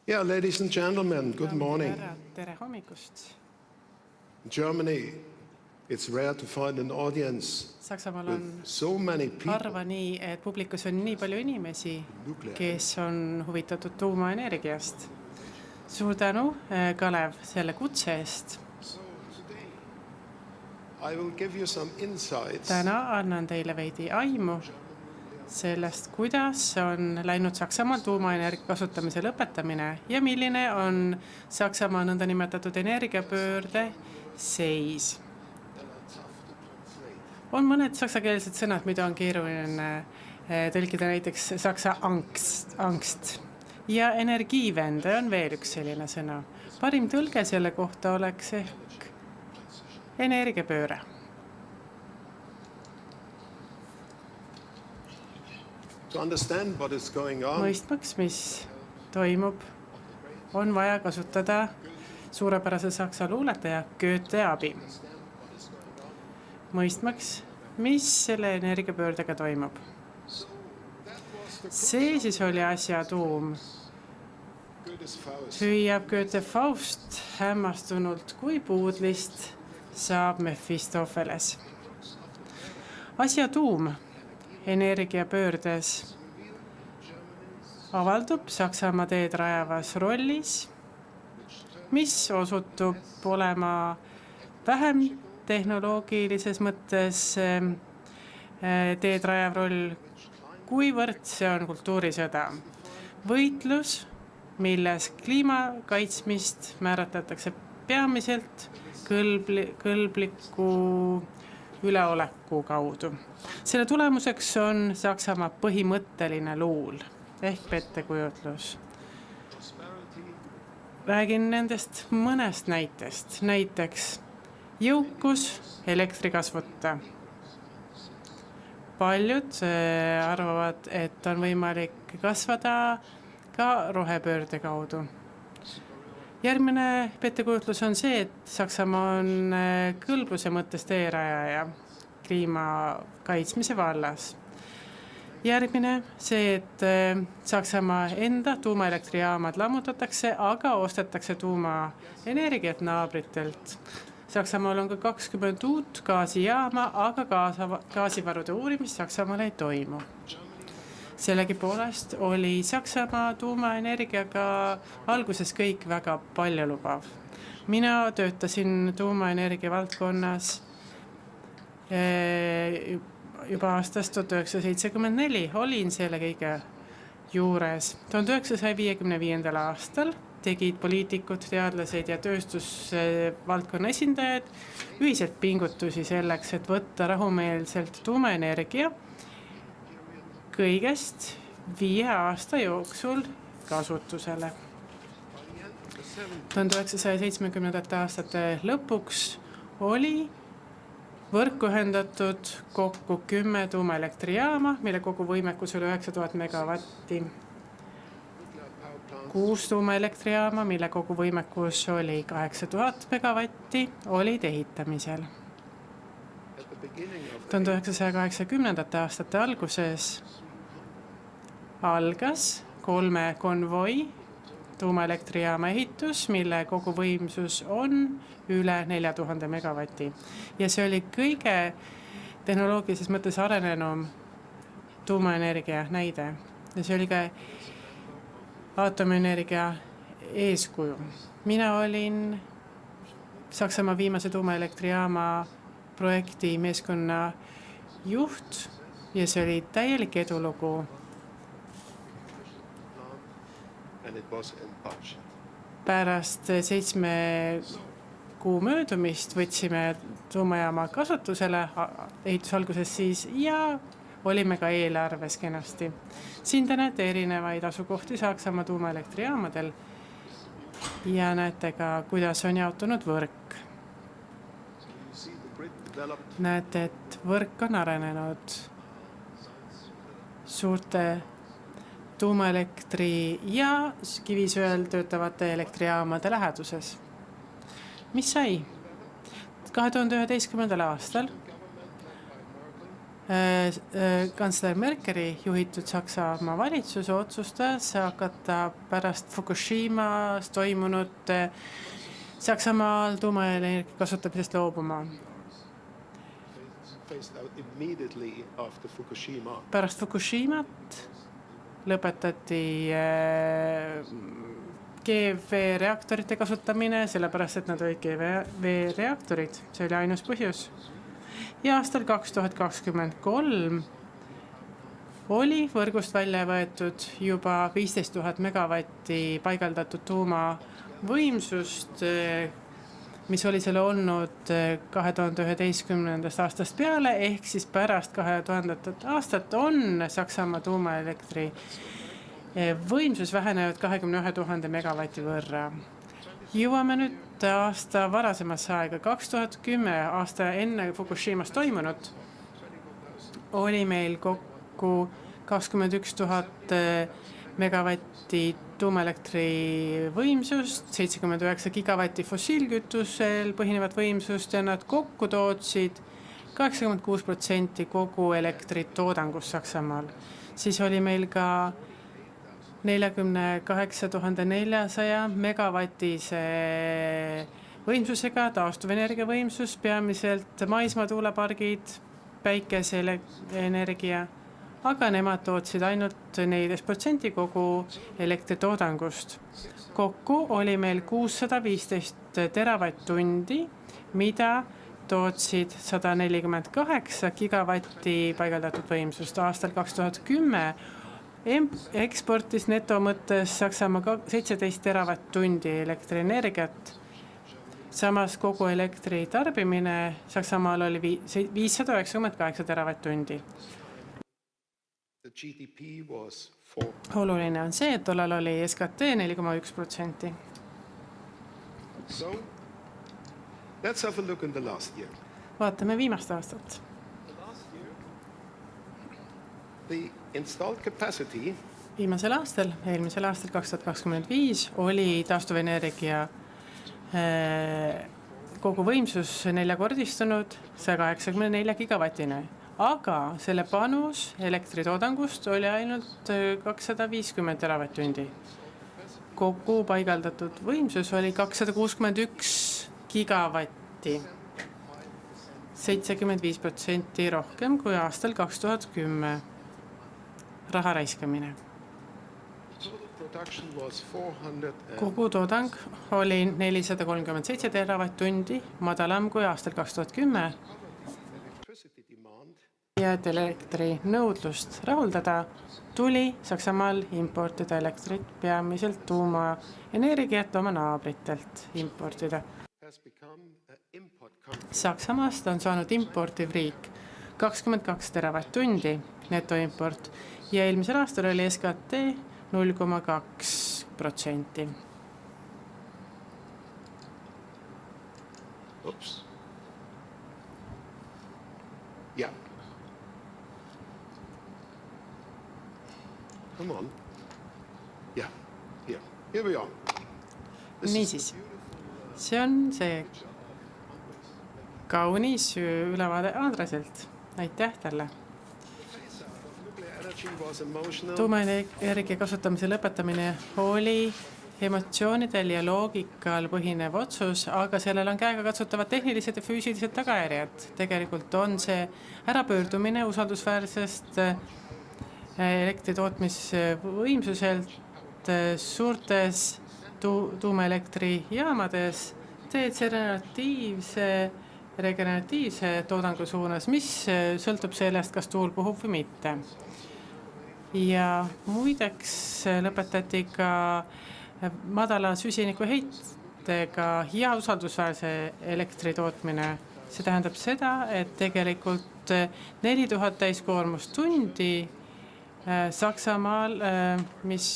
Yeah, ladies and gentlemen, good morning. Tere hommikust. In Germany, it's rare to find an audience Saksamaal with on so many people. harva nii, et publikus on nii palju inimesi, kes on huvitatud tuumaenergiast. Suur tänu, Kalev, selle kutse eest. I will give you some insights Täna annan teile veidi aimu sellest, kuidas on läinud Saksamaal tuumaenergia kasutamise lõpetamine ja milline on Saksamaa nõndanimetatud energiapöörde seis. On mõned saksakeelsed sõnad, mida on keeruline tõlkida, näiteks saksa angst. Ja energiivende on veel üks selline sõna. Parim tõlge selle kohta oleks ehk energiapööre. To understand what is going on, Mõistmaks, mis toimub, on vaja kasutada suurepärase saksa luuletaja Goethe abi. Mõistmaks, mis selle energiapöördega toimub. See siis oli asja tuum. Goethe's Faust. Hüüab Goethe Faust hämmastunult, kui puudlist saab Mephistopheles. Asja tuum energiapöördes avaldub Saksamaa teed rajavas rollis, mis osutub olema vähem tehnoloogilises mõttes teed rajav roll, kuivõrd see on kultuurisõda. Võitlus, milles kliimakaitsmist määratletakse peamiselt kõlbliku üleoleku kaudu. Selle tulemuseks on Saksamaa põhimõtteline luul ehk pettekujutlus. Räägin nendest mõnest näitest. Näiteks jõukus elektrikasvuta. Paljud arvavad, et on võimalik kasvada ka rohepöörde kaudu. Järgmine pettekujutlus on see, et Saksamaa on kõlbluse mõttes teerajaja kliima kaitsmise vallas. Järgmine see, et Saksamaa enda tuumaelektrijaamad lammutatakse, aga ostetakse tuumaenergiat naabritelt. Saksamaal on ka 20 uut gaasijaama, aga gaasivarude uurimist Saksamaal ei toimu. Sellegi poolest oli Saksamaa tuumaenergiaga alguses kõik väga palju lubav. Mina töötasin tuumaenergia valdkonnas juba aastast 1974, olin selle kõige juures. 1955. aastal tegid poliitikud, teadlased ja tööstusvaldkonna esindajad ühiselt pingutusi selleks, et võtta rahumeelselt tuumaenergia kõigest 5 aasta jooksul kasutusele. 1970. aastate lõpuks oli võrku ühendatud kokku 10 tuumaelektrijaama, mille kogu võimekus oli 9000 megavatti. 6 tuumaelektrijaama, mille kogu võimekus oli 8000 megavatti, olid ehitamisel. 1980. aastate alguses algas 3 konvoi tuumaelektrijaama ehitus, mille kogu võimsus on üle 4000 megavati. Ja see oli kõige tehnoloogilises mõttes arenenum tuumaenergia näide. Ja see oli ka aatomienergia eeskuju. Mina olin Saksamaa viimase tuumaelektrijaama projekti meeskonna juht ja see oli täielik edulugu. Pärast 7 kuu möödumist võtsime tuumajaama kasutusele ehitusalguses siis ja olime ka eelarves kenasti. Siin te näete erinevaid asukohti Saksamaa tuumaelektrijaamadel ja näete ka, kuidas on jaotunud võrk. Näete, et võrk on arenenud suurte tuumaelektri ja kivisöel töötavate elektrijaamade läheduses. Mis sai? 2011. aastal kantsler Merkeli juhitud Saksamaa valitsus otsustas hakata pärast Fukushimas toimunud Saksamaal tuumaenergia kasutamisest loobuma. Phased out immediately after Fukushima. Pärast Fukushimat lõpetati GV-reaktorite kasutamine, sellepärast et nad olid GV-reaktorid. See oli ainus põhjus. Ja aastal 2023 oli võrgust välja võetud juba 15 000 megavatti paigaldatud tuumavõimsust, mis oli selle olnud 2011. aastast peale, ehk siis pärast 2000. aastat on Saksamaa tuumaelektri võimsus vähenenud 21 000 megavati võrra. Jõuame nüüd aasta varasemasse aega. 2010 aasta enne Fukushimas toimunud oli meil kokku 21 000 megavatti tuumaelektri võimsust, 79 gigavatti fossiilkütusel põhinevat võimsust ja nad kokku tootsid 86% kogu elektritoodangust Saksamaal. Siis oli meil ka 48 400 megavatise võimsusega taastuvenergia võimsus, peamiselt maismaa tuulepargid, päikeseenergia, aga nemad tootsid ainult 14% kogu elektritoodangust. Kokku oli meil 615 teravatt-tundi, mida tootsid 148 gigavatti paigaldatud võimsust. Aastal 2010 eksportis neto mõttes Saksamaa 17 teravatt-tundi elektrienergiat. Samas kogu elektri tarbimine Saksamaal oli 598 teravatt-tundi. Oluline on see, et tollal oli SKT 4,1%. So, let's have a look in the last year. Vaatame viimast aastat. The installed capacity viimasel aastal, eelmisel aastal 2025 oli taastuvenergia kogu võimsus 4-kordistunud 184 gigavatine, aga selle panus elektritoodangust oli ainult 250 teravatt-tundi. Kogu paigaldatud võimsus oli 261 gigavatti, 75% rohkem kui aastal 2010. Raha raiskamine. Kogu toodang oli 437 teravatt-tundi, madalam kui aastal 2010. Ja et elektri nõudlust rahuldada, tuli Saksamaal importida elektrit peamiselt tuumaenergiat oma naabritelt importida. Saksamaast on saanud importiv riik 22 teravatt-tundi netoimport ja eelmisel aastal oli SKT 0,2%. Oops. Yeah. Come on. Yeah. Here we are. Niisiis, see on see kaunis ülevaade Andreselt. Aitäh talle. Tuumaenergia kasutamise lõpetamine oli emotsioonidel ja loogikal põhinev otsus, aga sellel on käega katsutavad tehnilised ja füüsilised tagajärjed. Tegelikult on see ärapöördumine usaldusväärsest elektritootmisvõimsuselt suurtes tuumaelektrijaamades teed regeneratiivse toodangu suunas, mis sõltub sellest, kas tuul puhub või mitte. Ja muideks lõpetati ka madala süsiniku heitega ja usaldusväärse elektri tootmine. See tähendab seda, et tegelikult 4000 täiskoormustundi Saksamaal, mis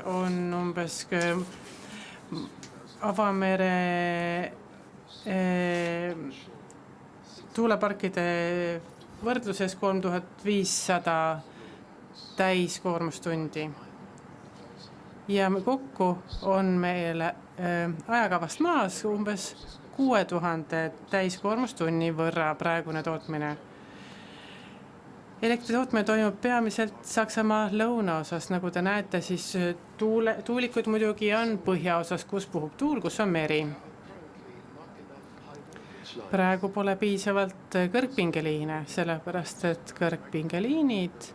on umbes avamere tuuleparkide võrdluses 3500 täiskoormustundi. Ja kokku on meil ajakavast maas umbes 6000 täiskoormustunni võrra praegune tootmine. Elektri tootmine toimub peamiselt Saksamaa lõunaosas, nagu te näete, siis tuulikud muidugi on põhjaosas, kus puhub tuul, kus on meri. Praegu pole piisavalt kõrgpingeliine, sellepärast et kõrgpingeliinid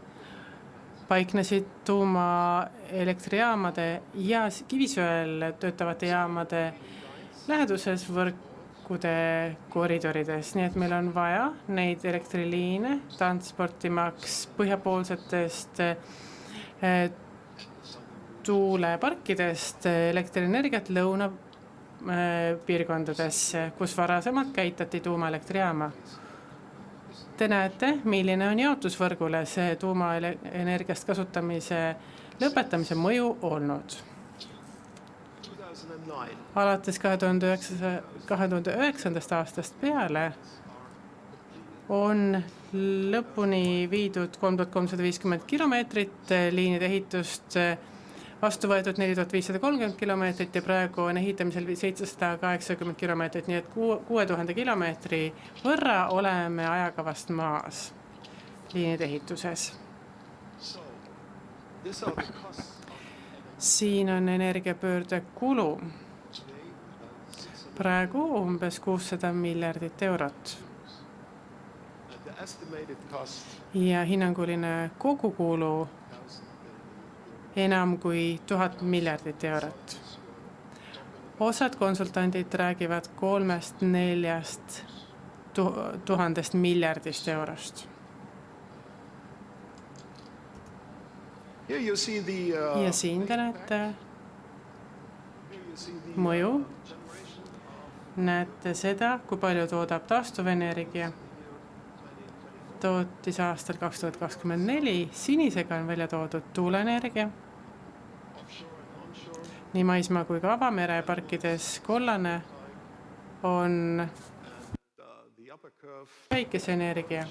paiknesid tuumaelektrijaamade ja kivisöel töötavate jaamade läheduses võrkude koridorides, nii et meil on vaja neid elektriliine transportimaks põhjapoolsetest tuuleparkidest elektrienergiat lõuna piirkondadesse, kus varasemalt käitati tuumaelektrijaama. Te näete, milline on jaotusvõrgule see tuumaenergiast kasutamise lõpetamise mõju olnud. Alates 2009. aastast peale on lõpuni viidud 3350 kilomeetrit liinide ehitust, vastu võetud 4530 kilomeetrit ja praegu on ehitamisel 780 kilomeetrit, nii et 6000 kilomeetri võrra oleme ajakavast maas liinide ehituses. Siin on energiapöörde kulu. Praegu umbes 600 miljardit eurot. Ja hinnanguline kogukulu enam kui 1000 miljardit eurot. Osad konsultandid räägivad 3–4 tuhandest miljardist eurost. Ja siin te näete mõju. Näete seda, kui palju toodab taastuvenergia. Tootis aastal 2024. Sinisega on välja toodud tuuleenergia. Nii maismaa kui ka avamere parkides kollane on päikeseenergia.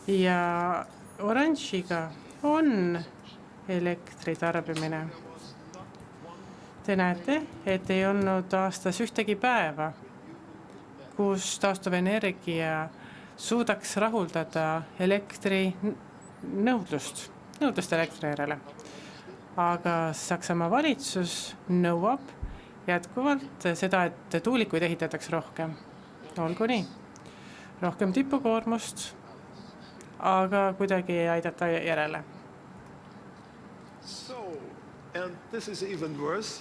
Ja oranžiga on elektritarbimine. Te näete, et ei olnud aastas ühtegi päeva, kus taastuvenergia suudaks rahuldada elektri nõudlust elektri järele. Aga Saksamaa valitsus nõuab jätkuvalt seda, et tuulikuid ehitatakse rohkem. Olgu nii. Rohkem tipukoormust, aga kuidagi ei aidata järele.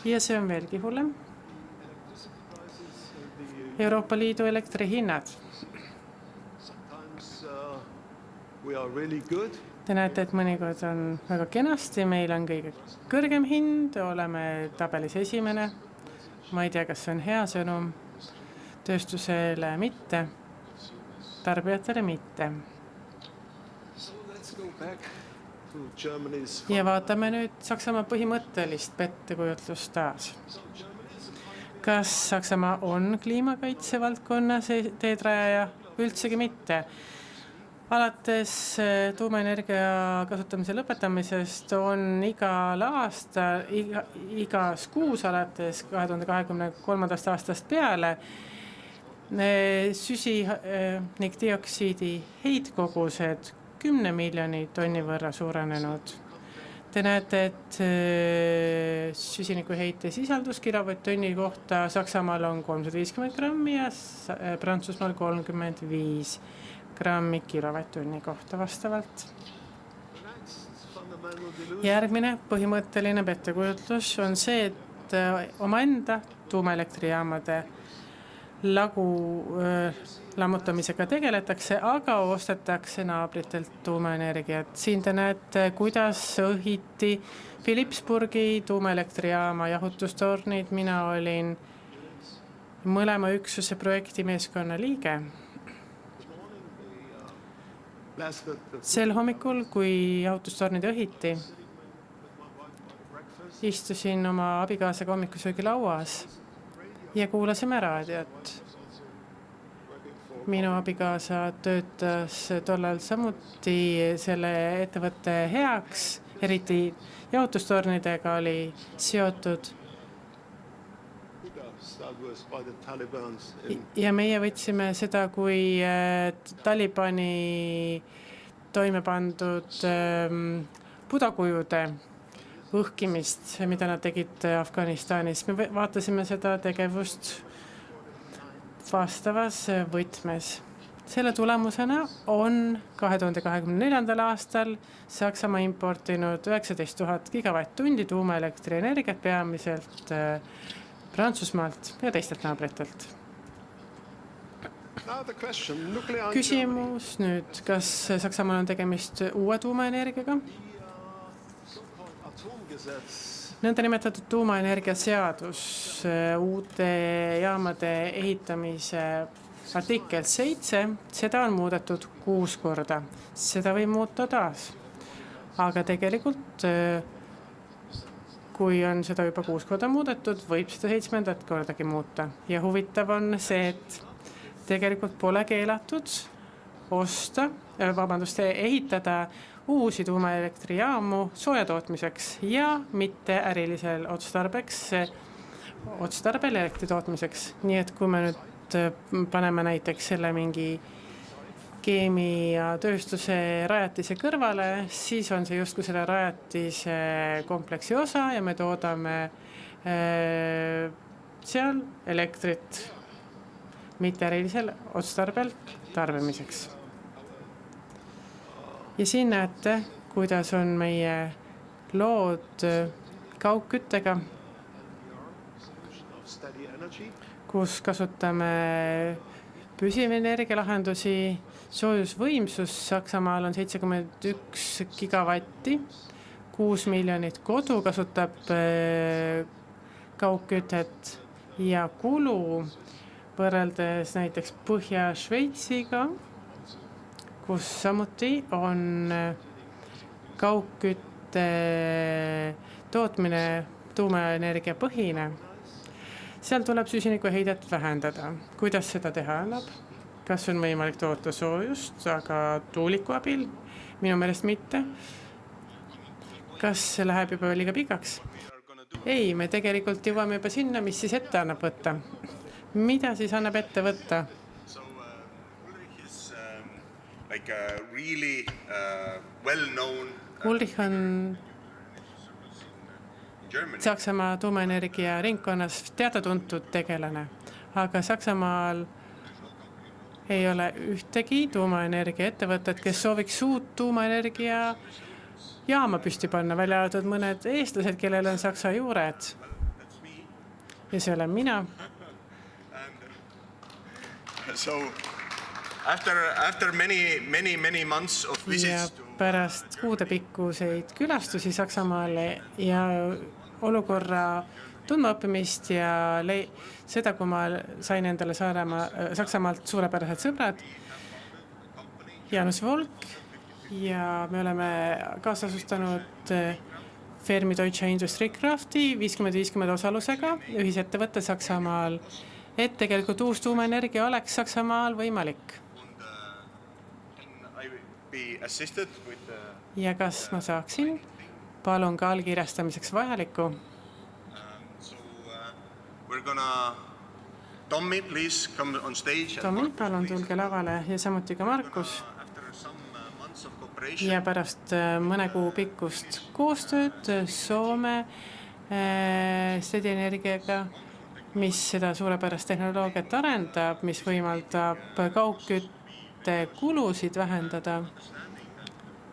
Ja see on veelgi hullem. Euroopa Liidu elektrihinnad. Te näete, et mõnikord on väga kenasti, meil on kõige kõrgem hind, oleme tabelis esimene. Ma ei tea, kas see on hea sõnum, tööstusele mitte, tarbijatele mitte. Ja vaatame nüüd Saksamaa põhimõttelist pettekujutlust taas. Kas Saksamaa on kliimakaitse valdkonnas teedrajaja? Üldsegi mitte. Alates tuumaenergia kasutamise lõpetamisest on igal aastal, igas kuus alates 2023. aastast peale süsinikdioksiidi heitkogused 10 miljoni tonni võrra suurenenud. Te näete, et süsinikuheite sisaldus kilovatt-tonni kohta Saksamaal on 350 grammi ja Prantsusmaal 35 grammi kilovatt-tunni kohta vastavalt. Järgmine põhimõtteline pettekujutlus on see, et omaenda tuumaelektrijaamade lammutamisega tegeletakse, aga ostetakse naabritelt tuumaenergiat. Siin te näete, kuidas õhiti Philipsburgi tuumaelektrijaama jahutustornid. Mina olin mõlema üksuse projektimeeskonna liige. Sel hommikul, kui jahutustornid õhiti, istusin oma abikaasaga hommikusöögi lauas ja kuulasime raadiot. Minu abikaasa töötas tollal samuti selle ettevõtte heaks, eriti jahutustornidega oli seotud. Ja meie võtsime seda kui Talibani toime pandud pudakujude õhkimist, mida nad tegid Afganistanis. Me vaatasime seda tegevust vastavas võtmes. Selle tulemusena on 2024. aastal Saksamaa importinud 19 000 gigavatt-tundi tuumaelektrienergiat peamiselt Prantsusmaalt ja teistelt naabritelt. Küsimus nüüd, kas Saksamaal on tegemist uue tuumaenergiaga? Nõndanimetatud tuumaenergia seadus, uute jaamade ehitamise artikkel 7, seda on muudetud 6 korda. Seda võib muuta taas. Aga tegelikult, kui on seda juba 6 korda muudetud, võib seda 7. kordagi muuta. Ja huvitav on see, et tegelikult pole keelatud ehitada uusi tuumaelektrijaamu soojatootmiseks ja mitte ärilisel otstarbel elektri tootmiseks. Nii et kui me nüüd paneme näiteks selle mingi keemiatööstuse rajatise kõrvale, siis on see justkui selle rajatise kompleksi osa ja me toodame seal elektrit mitte ärilisel otstarbel tarbimiseks. Ja siin näete, kuidas on meie lood kaugküttega, kus kasutame püsivenergialahendusi. Soojusvõimsus Saksamaal on 71 gigavatti, 6 miljonit kodu kasutab kaugkütet ja kulu võrreldes näiteks Põhja-Šveitsiga, kus samuti on kaugkütte tootmine tuumaenergia põhine. Seal tuleb süsinikuheidet vähendada. Kuidas seda teha annab? Kas on võimalik toota soojust, aga tuuliku abil? Minu meelest mitte. Kas see läheb juba liiga pikaks? Ei, me tegelikult jõuame juba sinna, mis siis ette annab võtta. Mida siis annab ette võtta? Ulrich on Saksamaa tuumaenergia ringkonnas teada-tuntud tegelane, aga Saksamaal ei ole ühtegi tuumaenergia ettevõtet, kes sooviks uut tuumaenergia jaama püsti panna, välja arvatud mõned eestlased, kellel on Saksa juured. Ja see olen mina. So after many months of visits ja pärast kuudepikkuseid külastusi Saksamaale ja olukorra tundmaõppimist ja seda, kui ma sain endale Saksamaalt suurepärased sõbrad, Janus Volk, ja me oleme kaasasustanud Fermi Deutsche Industriekrafti 50-50 osalusega ühisettevõtte Saksamaal, et tegelikult uus tuumaenergia oleks Saksamaal võimalik. Ja kas ma saaksin? Palun ka allkirjastamiseks vajalikku. Tommy, please come on stage. Tommy, palun tulge lavale ja samuti ka Markus. Ja pärast mõne kuu pikkust koostööd Soome Stedienergiaga, mis seda suurepärast tehnoloogiat arendab, mis võimaldab kaugkütte kulusid vähendada.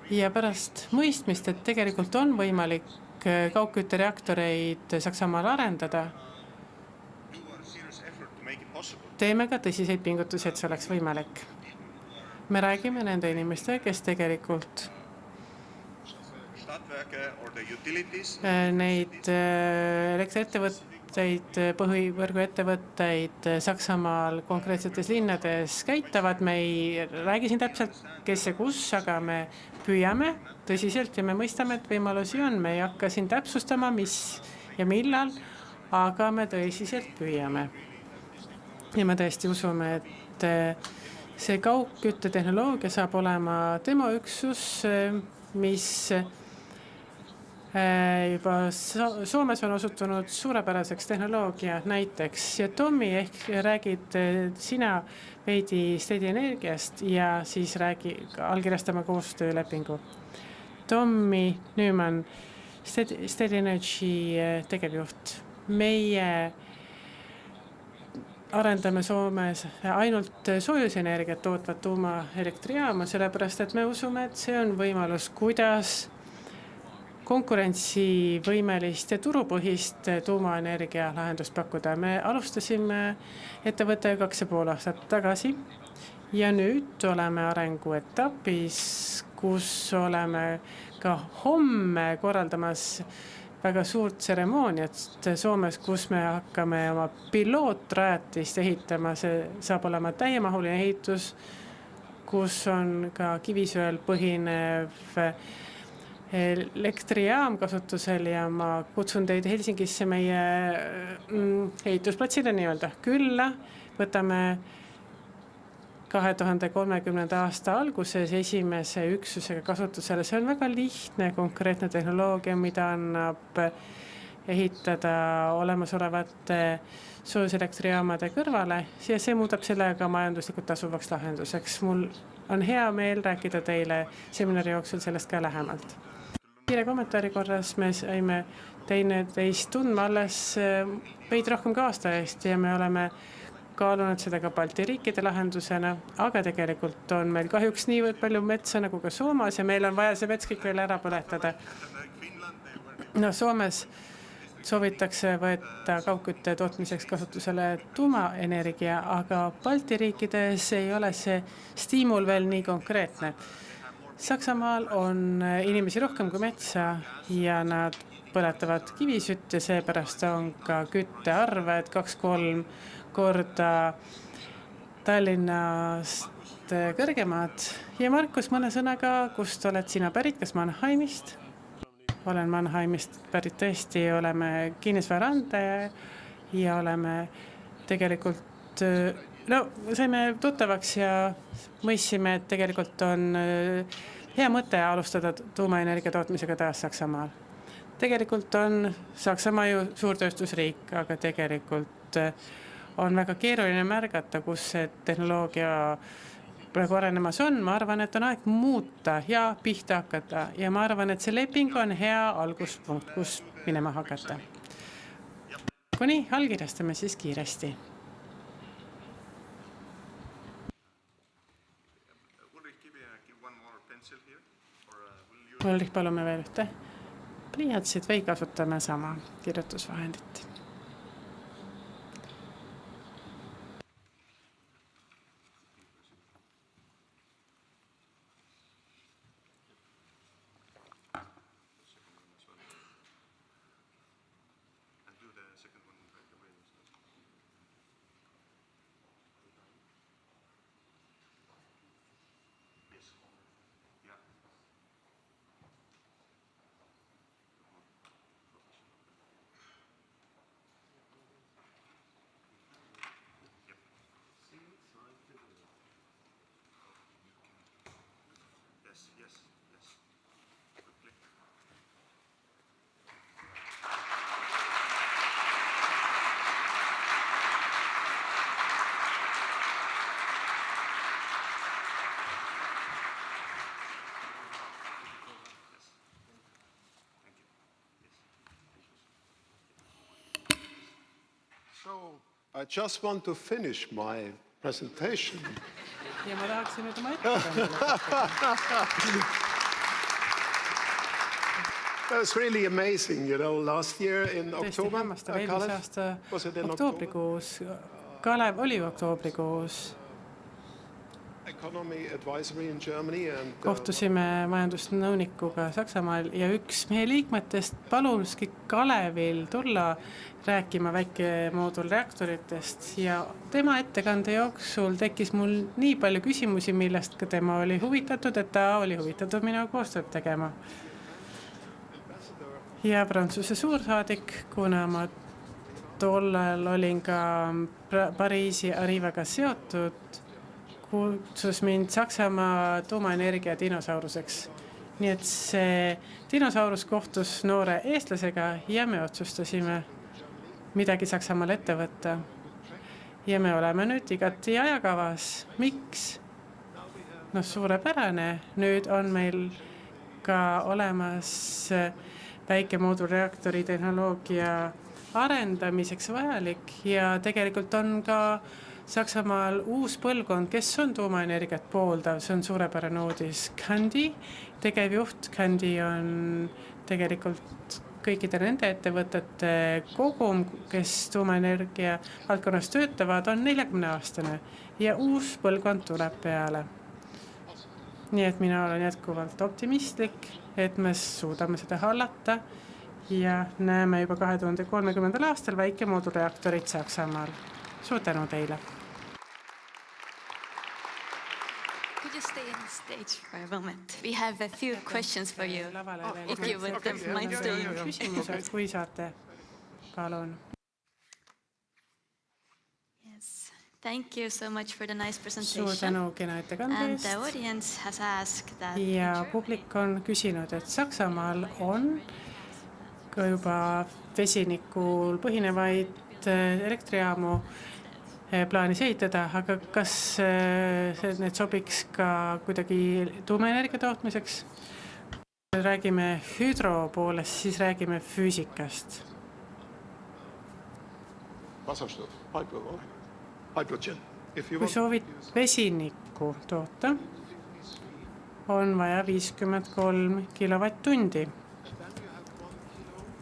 Ja pärast mõistmist, et tegelikult on võimalik kaugküttereaktoreid Saksamaal arendada, teeme ka tõsiseid pingutusi, et see oleks võimalik. Me räägime nende inimeste, kes tegelikult neid elektriettevõtteid, põhivõrguettevõtteid Saksamaal konkreetsetes linnades käitavad. Me ei räägi siin täpselt, kes ja kus, aga me püüame tõsiselt ja me mõistame, et võimalusi on. Me ei hakka siin täpsustama, mis ja millal, aga me tõsiselt püüame. Ja me tõesti usume, et see kaugkütte tehnoloogia saab olema demoüksus, mis juba Soomes on osutunud suurepäraseks tehnoloogia näiteks. Ja Tommi, ehk räägid sina veidi Steady Energiast ja siis allkirjastame koostöölepingu. Tommi Newman, Steady Energy tegevjuht. Meie arendame Soomes ainult soojusenergiat tootvat tuumaelektrijaama, sellepärast et me usume, et see on võimalus, kuidas konkurentsivõimelist ja turupõhist tuumaenergia lahendust pakkuda. Me alustasime ettevõtte 2,5 aastat tagasi ja nüüd oleme arenguetapis, kus oleme ka homme korraldamas väga suurt tseremooniat Soomes, kus me hakkame oma pilootrajatist ehitama. See saab olema täiemahuline ehitus, kus on ka kivisöel põhinev elektrijaam kasutusel ja ma kutsun teid Helsingisse meie ehitusplatsile nii-öelda külla. Võtame 2030. aasta alguses esimese üksusega kasutusele. See on väga lihtne, konkreetne tehnoloogia, mida annab ehitada olemasolevate soojuselektrijaamade kõrvale ja see muudab sellega majanduslikult tasuvaks lahenduseks. Mul on hea meel rääkida teile seminari jooksul sellest ka lähemalt. Kiire kommentaari korras me saime teineteist tundma alles veidi rohkem ka aasta eest ja me oleme kaalunud seda ka Balti riikide lahendusena, aga tegelikult on meil kahjuks nii palju metsa nagu ka Soomes ja meil on vaja see mets kõik veel ära põletada. No, Soomes soovitakse võtta kaugkütte tootmiseks kasutusele tuumaenergia, aga Balti riikides ei ole see stiimul veel nii konkreetne. Saksamaal on inimesi rohkem kui metsa ja nad põletavad kivisütt ja seepärast on ka küttearved 2-3 korda Tallinnast kõrgemad. Ja Markus, mõne sõnaga, kust oled sina pärit, kas Mannheimist? Olen Mannheimist pärit tõesti, oleme kinnisvaraandaja ja oleme tegelikult, saime tuttavaks ja mõistsime, et tegelikult on hea mõte alustada tuumaenergia tootmisega taas Saksamaal. Tegelikult on Saksamaa ju suurtööstusriik, aga tegelikult on väga keeruline märgata, kus see tehnoloogia praegu arenemas on. Ma arvan, et on aeg muuta ja pihta hakata ja ma arvan, et see leping on hea alguspunkt, kus minema hakata. Kuni allkirjastame siis kiiresti. Ulrich, palume veel ühte pliiatsid või kasutame sama kirjutusvahendit. So, I just want to finish my presentation. Ja ma tahaksin nüüd oma ettekande. That was really amazing, you know, last year in Tõesti October. hämmastav, eelmise aasta oktoobrikuus, Kalev oli oktoobrikuus. Economy advisory in Germany and Kohtusime majandusnõunikuga Saksamaal ja üks meie liikmetest paluski Kalevil tulla rääkima väikemoodulreaktoritest ja tema ettekande jooksul tekkis mul nii palju küsimusi, millest ka tema oli huvitatud, et ta oli huvitatud minuga koostööd tegema. Ja Prantsuse suursaadik, kuna ma tollal olin ka Pariisi Arrivaga seotud, kutsus mind Saksamaa tuumaenergia dinosauruseks Nii et see dinosaurus kohtus noore eestlasega ja me otsustasime midagi Saksamaal ette võtta. Ja me oleme nüüd igati ajakavas. Miks? No suurepärane. Nüüd on meil ka olemas väikemoodulreaktori tehnoloogia arendamiseks vajalik ja tegelikult on ka Saksamaal uus põlvkond, kes on tuumaenergiat pooldav, see on suurepärane uudis. Kandi tegevjuht, Kandi on tegelikult kõikide nende ettevõtete kogum, kes tuumaenergia valdkonnas töötavad, on 40-aastane ja uus põlvkond tuleb peale. Nii et mina olen jätkuvalt optimistlik, et me suudame seda hallata ja näeme juba 2030. aastal väikemoodulreaktorit Saksamaal. Suur tänu teile! Could you stay on stage for a moment? We have a few questions for you. If you would mind staying. Küsimused, kui saate, palun. Yes. Thank you so much for the nice Suur presentation. tänu kena ettekande And the eest. audience has asked that Ja publik on küsinud, et Saksamaal on ka juba vesinikul põhinevaid elektrijaamu plaanis ehitada, aga kas need sobiks ka kuidagi tuumaenergia tootmiseks? Räägime hüdro poolest, siis räägime füüsikast. Wasserstoff, hydrogen. If you Kui want, soovid vesinikku toota, on vaja 53 kilovatt-tundi.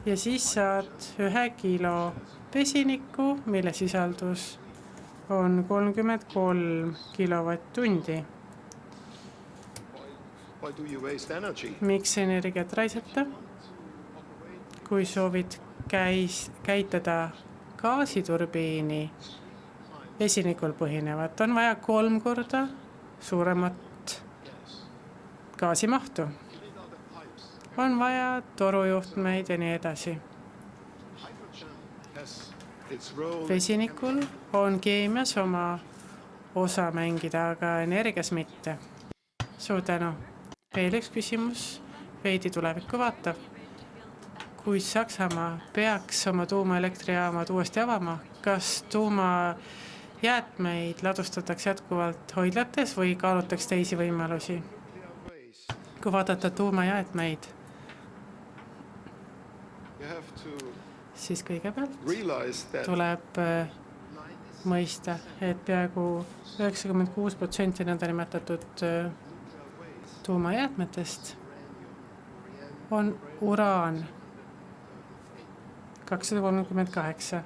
Ja siis saad 1 kilo vesinikku, mille sisaldus on 33 kilovatt-tundi. why do you waste energy? Miks energiat raisata? Kui soovid käitada gaasiturbiini vesinikul põhinevat, on vaja 3 korda suuremat gaasimahtu. On vaja torujuhtmeid ja nii edasi. Has its role. Vesinikul on keemias oma osa mängida, aga energias mitte. Suur tänu. Veel üks küsimus, veidi tulevikku vaatav. Kui Saksamaa peaks oma tuumaelektrijaamad uuesti avama, kas tuumajäätmeid ladustatakse jätkuvalt hoidlates või kaalutaks teisi võimalusi? Kui vaadata tuumajäätmeid, You have to siis kõigepealt realize that tuleb mõista, et peaaegu 96% nõndanimetatud tuumajäätmetest on uraan 238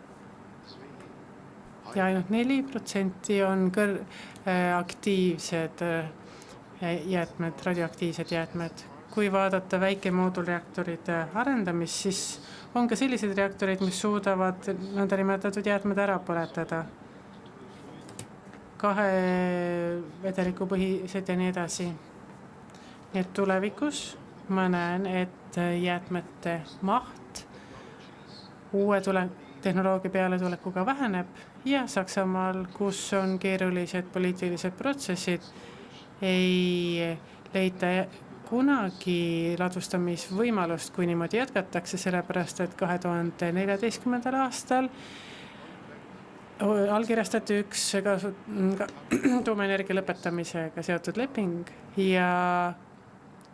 ja ainult 4% on aktiivsed jäätmed, radioaktiivsed jäätmed. Kui vaadata väikemoodulreaktorite arendamist, siis on ka sellised reaktorid, mis suudavad nõndanimetatud jäätmed ära põletada. 2 vedelikupõhised ja nii edasi. Nii et tulevikus ma näen, et jäätmete maht uue tehnoloogia peale tulekuga väheneb ja Saksamaal, kus on keerulised poliitilised protsessid, ei leita kunagi ladustamisvõimalust, kui niimoodi jätkatakse, sellepärast et 2014. aastal allkirjastati üks tuumaenergia lõpetamisega seotud leping ja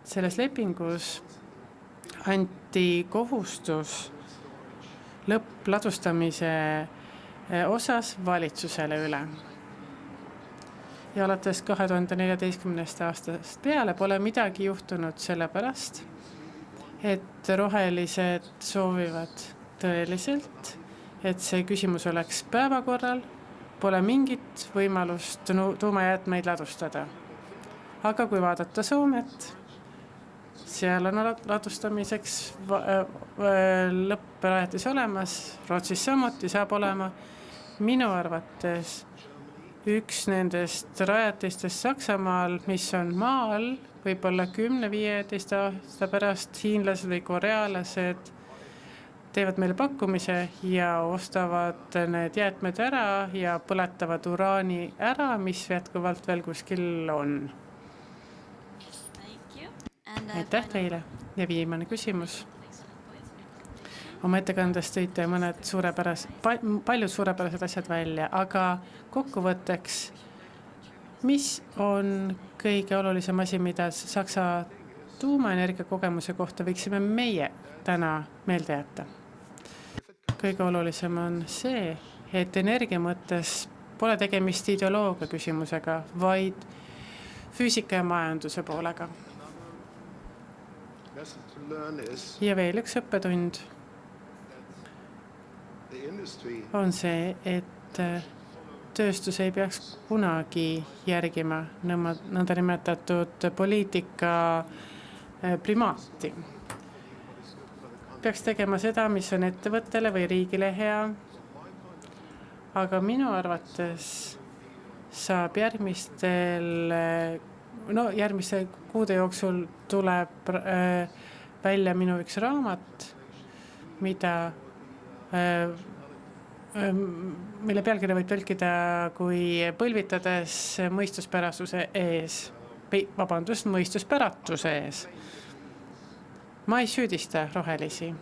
selles lepingus anti kohustus lõppladustamise osas valitsusele üle. Ja alates 2014. aastast peale pole midagi juhtunud sellepärast, et rohelised soovivad tõeliselt, et see küsimus oleks päevakorral, pole mingit võimalust tuumajäätmeid ladustada. Aga kui vaadata Soomet, seal on ladustamiseks lõpprajatis olemas, Rootsis samuti saab olema. Minu arvates üks nendest rajatistest Saksamaal, mis on maa all, võib-olla 10-15 aasta pärast hiinlased või korealased teevad meile pakkumise ja ostavad need jäätmed ära ja põletavad uraani ära, mis jätkuvalt veel kuskil on. Thank you. Aitäh teile. Ja viimane küsimus. Oma ettekandes tõite mõned paljud suurepärased asjad välja, aga kokkuvõtteks, mis on kõige olulisem asi, mida Saksa tuumaenergia kogemuse kohta võiksime meie täna meelde jätta? Kõige olulisem on see, et energia mõttes pole tegemist ideoloogia küsimusega, vaid füüsika ja majanduse poolega. Ja veel üks õppetund on see, et tööstus ei peaks kunagi järgima nõnda nimetatud poliitika primaati. Peaks tegema seda, mis on ettevõttele või riigile hea, aga minu arvates saab järgmiste kuude jooksul tuleb välja minu üks raamat, mille pealkirja võib tõlkida kui põlvitades mõistuspärasuse ees. Ma ei süüdista rohelisi.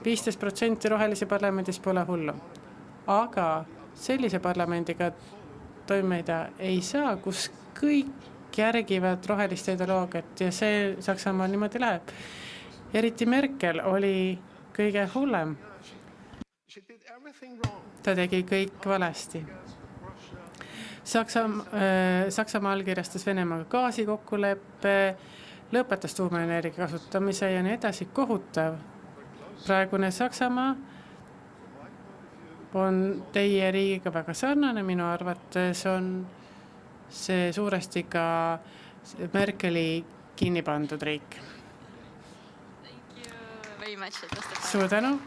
15% rohelisi parlamendis pole hullu. Aga sellise parlamendiga toimeda ei saa, kus kõik järgivad roheliste ideoloogiat ja see Saksamaal niimoodi läheb. Eriti Merkel oli kõige hullem. Ta tegi kõik valesti. Saksamaa allkirjastas Venemaaga gaasikokkuleppe, lõpetas tuumaenergia kasutamise ja nii edasi. Kohutav. Praegune Saksamaa on teie riigiga väga sarnane. Minu arvates on see suuresti ka Merkeli kinni pandud riik. Thank you very much. Suur tänu.